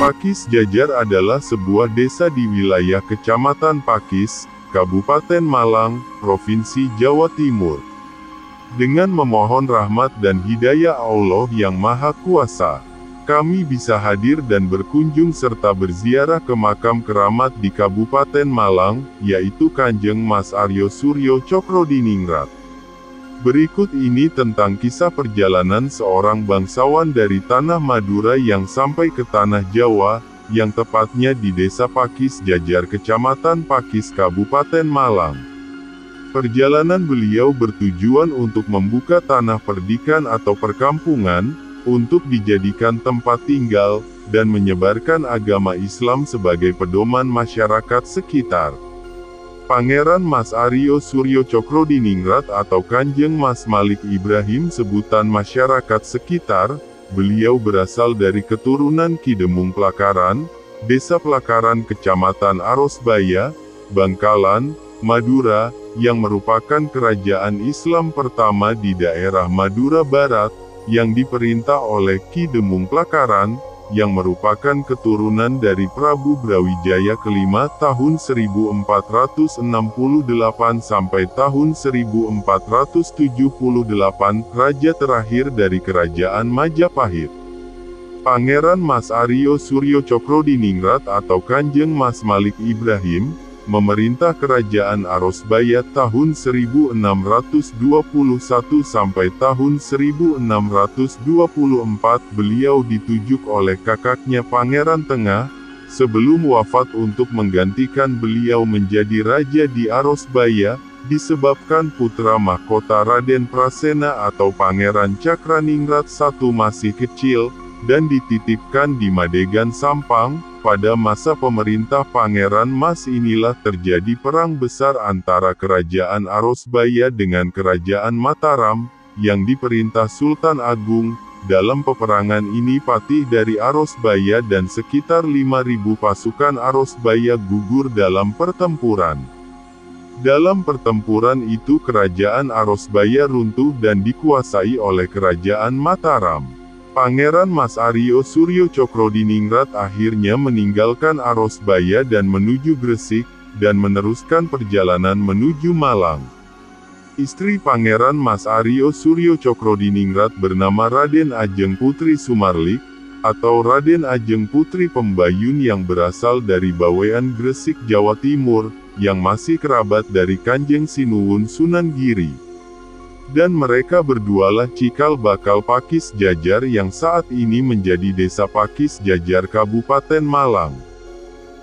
Pakis Jajar adalah sebuah desa di wilayah Kecamatan Pakis, Kabupaten Malang, Provinsi Jawa Timur. Dengan memohon rahmat dan hidayah Allah yang Maha Kuasa, kami bisa hadir dan berkunjung serta berziarah ke makam keramat di Kabupaten Malang, yaitu Kanjeng Mas Aryo Suryo Cokrodiningrat. Berikut ini tentang kisah perjalanan seorang bangsawan dari tanah Madura yang sampai ke tanah Jawa, yang tepatnya di Desa Pakis Jajar Kecamatan Pakis Kabupaten Malang. Perjalanan beliau bertujuan untuk membuka tanah perdikan atau perkampungan, untuk dijadikan tempat tinggal, dan menyebarkan agama Islam sebagai pedoman masyarakat sekitar. Pangeran Mas Aryo Suryo Cokrodiningrat atau Kanjeng Mas Malik Ibrahim sebutan masyarakat sekitar, beliau berasal dari keturunan Ki Demung Plakaran, Desa Plakaran Kecamatan Arosbaya, Bangkalan, Madura, yang merupakan kerajaan Islam pertama di daerah Madura Barat, yang diperintah oleh Ki Demung Plakaran, yang merupakan keturunan dari Prabu Brawijaya kelima tahun 1468 sampai tahun 1478, raja terakhir dari kerajaan Majapahit. Pangeran Mas Aryo Suryo Cokrodiningrat atau Kanjeng Mas Malik Ibrahim, memerintah kerajaan Arosbaya tahun 1621 sampai tahun 1624. Beliau ditunjuk oleh kakaknya Pangeran Tengah, sebelum wafat untuk menggantikan beliau menjadi raja di Arosbaya, disebabkan putra mahkota Raden Prasena atau Pangeran Cakraningrat I masih kecil, dan dititipkan di Madegan Sampang. Pada masa pemerintah Pangeran Mas inilah terjadi perang besar antara kerajaan Arosbaya dengan kerajaan Mataram, yang diperintah Sultan Agung. Dalam peperangan ini patih dari Arosbaya dan sekitar 5.000 pasukan Arosbaya gugur dalam pertempuran. Dalam pertempuran itu kerajaan Arosbaya runtuh dan dikuasai oleh kerajaan Mataram. Pangeran Mas Aryo Suryo Cokrodiningrat akhirnya meninggalkan Arosbaya dan menuju Gresik, dan meneruskan perjalanan menuju Malang. Istri Pangeran Mas Aryo Suryo Cokrodiningrat bernama Raden Ajeng Putri Sumarlik, atau Raden Ajeng Putri Pembayun yang berasal dari Bawean Gresik Jawa Timur, yang masih kerabat dari Kanjeng Sinuwun Sunan Giri. Dan mereka berdualah cikal bakal Pakis Jajar yang saat ini menjadi Desa Pakis Jajar Kabupaten Malang.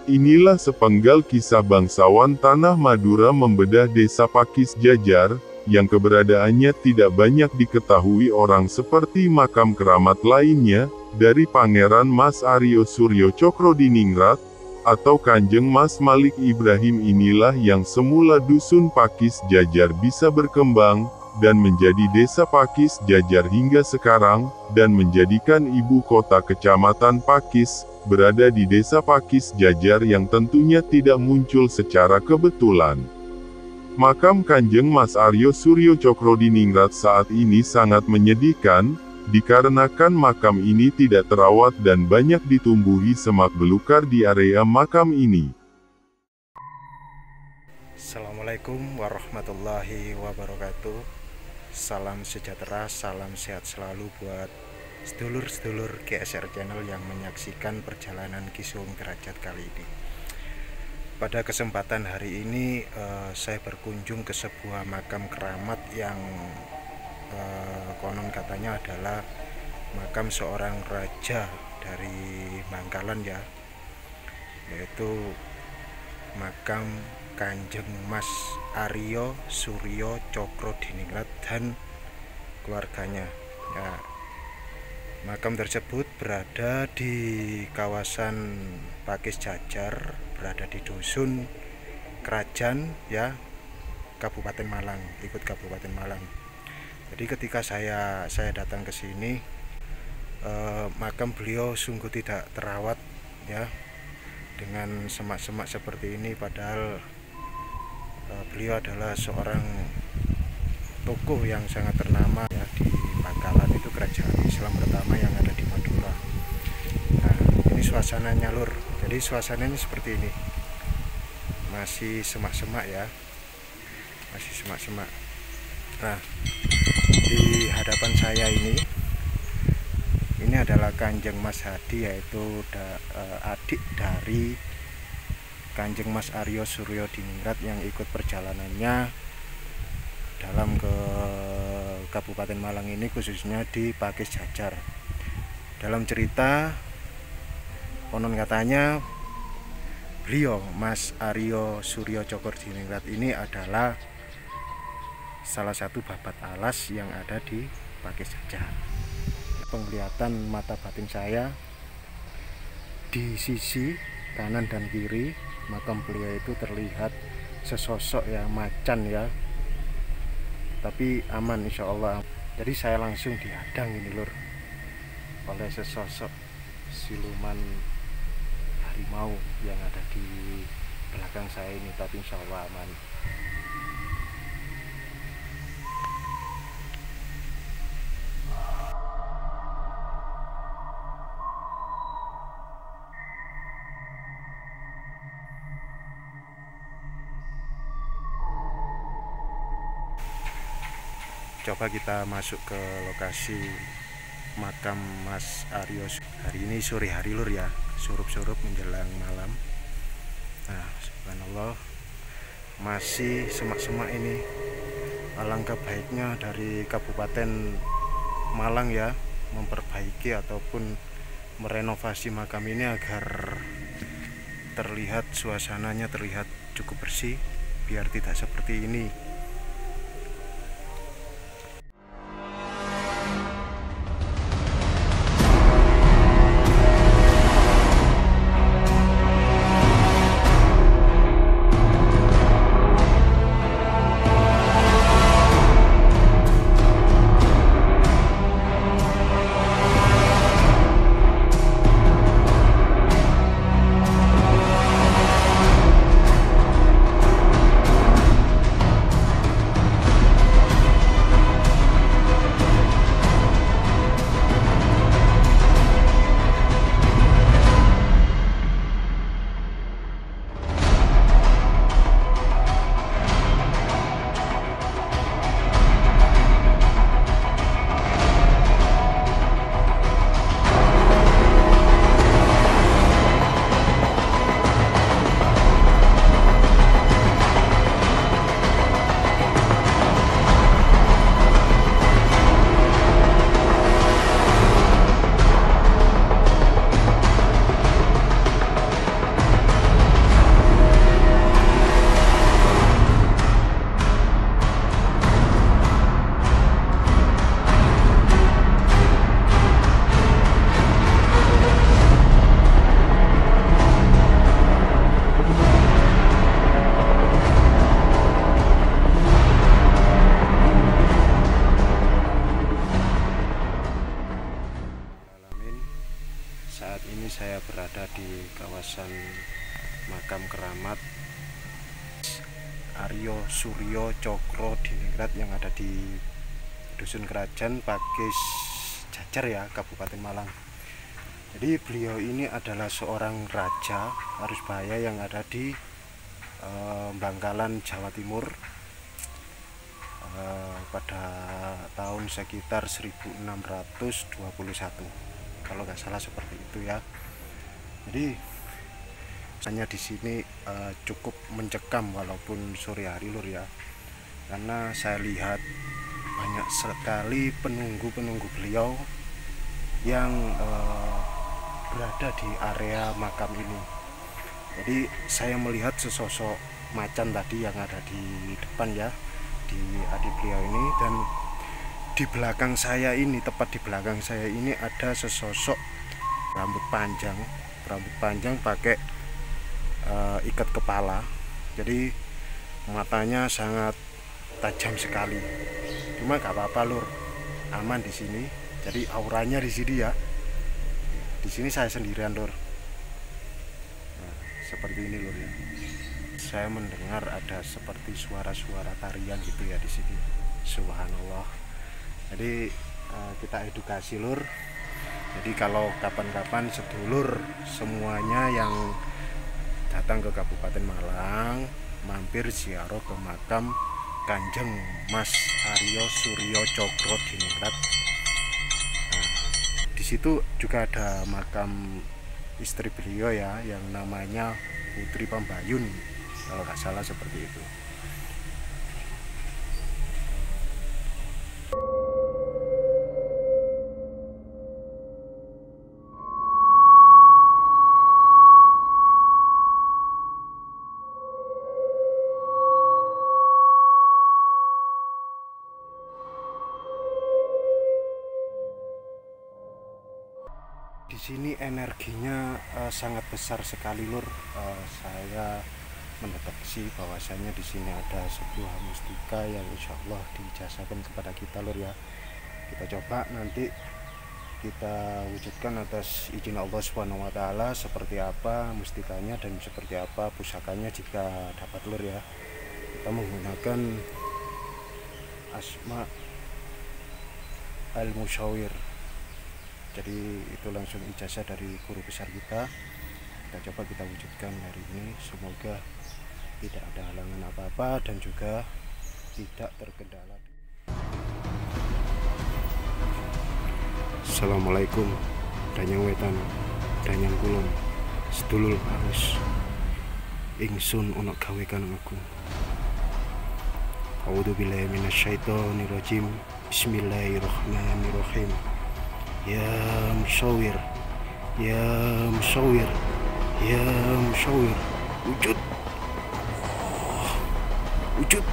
Inilah sepenggal kisah bangsawan tanah Madura membedah Desa Pakis Jajar, yang keberadaannya tidak banyak diketahui orang seperti makam keramat lainnya, dari Pangeran Mas Aryo Suryo Cokrodiningrat, atau Kanjeng Mas Malik Ibrahim. Inilah yang semula Dusun Pakis Jajar bisa berkembang, dan menjadi Desa Pakis Jajar hingga sekarang, dan menjadikan ibu kota Kecamatan Pakis, berada di Desa Pakis Jajar yang tentunya tidak muncul secara kebetulan. Makam Kanjeng Mas Aryo Suryo Cokrodiningrat saat ini sangat menyedihkan, dikarenakan makam ini tidak terawat dan banyak ditumbuhi semak belukar di area makam ini. Assalamualaikum warahmatullahi wabarakatuh. Salam sejahtera, salam sehat selalu buat sedulur-sedulur GSR Channel yang menyaksikan perjalanan Kisung Derajat kali ini. Pada kesempatan hari ini saya berkunjung ke sebuah makam keramat yang konon katanya adalah makam seorang raja dari Bangkalan ya, yaitu makam Kanjeng Mas Aryo Suryo Cokrodiningrat dan keluarganya ya. Makam tersebut berada di kawasan Pakis Jajar, berada di Dusun Kerajaan ya, Kabupaten Malang, ikut Kabupaten Malang. Jadi ketika saya datang ke sini, makam beliau sungguh tidak terawat ya, dengan semak-semak seperti ini, padahal beliau adalah seorang tokoh yang sangat ternama ya di Bangkalan, itu kerajaan Islam pertama yang ada di Madura. Nah, ini Ini suasananya lur, jadi suasananya seperti ini, masih semak-semak ya, masih semak-semak. Nah, di hadapan saya ini adalah Kanjeng Mas Hadi, yaitu adik dari Kanjeng Mas Aryo Suryo Diningrat yang ikut perjalanannya dalam ke Kabupaten Malang ini, khususnya di Pakis Jajar. Dalam cerita konon katanya beliau Mas Aryo Suryo Cokor Diningrat ini adalah salah satu babat alas yang ada di Pakis Jajar. Penglihatan mata batin saya di sisi kanan dan kiri makam beliau itu terlihat sesosok ya, macan ya, tapi aman insya Allah. Jadi saya langsung dihadang ini lur oleh sesosok siluman harimau yang ada di belakang saya ini, tapi insya Allah aman. Coba kita masuk ke lokasi makam Mas Aryo. Hari ini sore hari lur ya, surup-surup menjelang malam. Nah, subhanallah, masih semak-semak ini. Alangkah baiknya dari Kabupaten Malang ya memperbaiki ataupun merenovasi makam ini agar terlihat suasananya terlihat cukup bersih, biar tidak seperti ini. Saat ini saya berada di kawasan makam keramat Aryo Suryo Cokro Diningrat yang ada di Dusun Kerajaan Pakis Jajar ya, Kabupaten Malang. Jadi beliau ini adalah seorang raja Arusbahaya yang ada di Bangkalan, Jawa Timur pada tahun sekitar 1621. Kalau nggak salah seperti itu ya. Jadi hanya di sini cukup mencekam walaupun sore hari lur ya, karena saya lihat banyak sekali penunggu beliau yang berada di area makam ini. Jadi saya melihat sesosok macan tadi yang ada di depan ya, di adik beliau ini, dan di belakang saya ini, tepat di belakang saya ini ada sesosok rambut panjang pakai ikat kepala. Jadi matanya sangat tajam sekali. Cuma gak apa-apa lur, aman di sini. Jadi auranya di sini ya. Di sini saya sendirian lur. Nah, seperti ini lur ya. Saya mendengar ada seperti suara-suara tarian gitu ya di sini. Subhanallah. Jadi kita edukasi lur, Jadi kalau kapan-kapan sedulur semuanya yang datang ke Kabupaten Malang mampir ziarah ke makam Kanjeng Mas Aryo Suryo Cokro Diningrat. Nah, di situ juga ada makam istri beliau ya, yang namanya Putri Pambayun kalau nggak salah seperti itu. Di sini energinya sangat besar sekali Lur. Saya mendeteksi bahwasanya di sini ada sebuah mustika yang insya Allah dijazahkan kepada kita Lur ya. Kita coba nanti kita wujudkan atas izin Allah Subhanahu wa taala seperti apa mustikanya dan seperti apa pusakanya jika dapat Lur ya. Kita menggunakan asma al-musyawir. Jadi itu langsung ijazah dari guru besar kita. Kita coba kita wujudkan hari ini. Semoga tidak ada halangan apa-apa dan juga tidak terkendala. Assalamualaikum Danyang Wetan, Danyang Kulon, sedulur arus ingsun ono gawe kanang aku. A'udzubillahi minasyaitonirrajim. Bismillahirrahmanirrahim. Ya musyawir, ya musyawir, ya musyawir, wujud, wujud.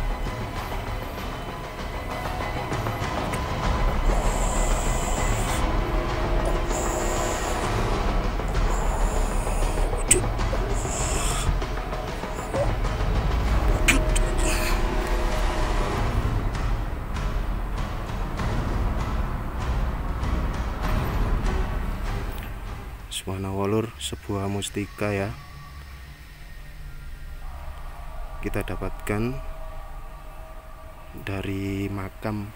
Subhanallah, sebuah mustika ya kita dapatkan dari makam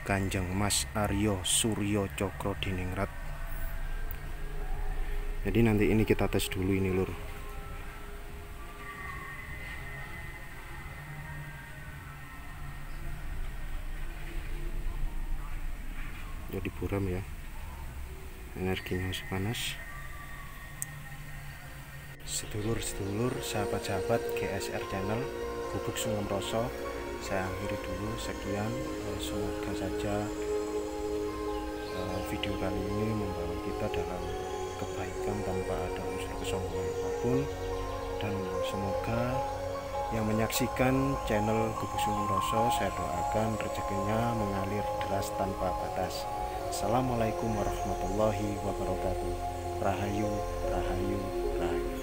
Kanjeng Mas Aryo Suryo Cokro Diningrat. Jadi nanti ini kita tes dulu ini Lur. Jadi buram ya, energinya panas. Sedulur-sedulur, sahabat-sahabat GSR Channel Gubuk Sungkem Roso, saya akhiri dulu sekian. Semoga saja video kali ini membawa kita dalam kebaikan tanpa ada unsur kesombongan apapun, dan semoga yang menyaksikan channel Gubuk Sungkem Roso, saya doakan rezekinya mengalir deras tanpa batas. Assalamualaikum warahmatullahi wabarakatuh. Rahayu, rahayu, rahayu.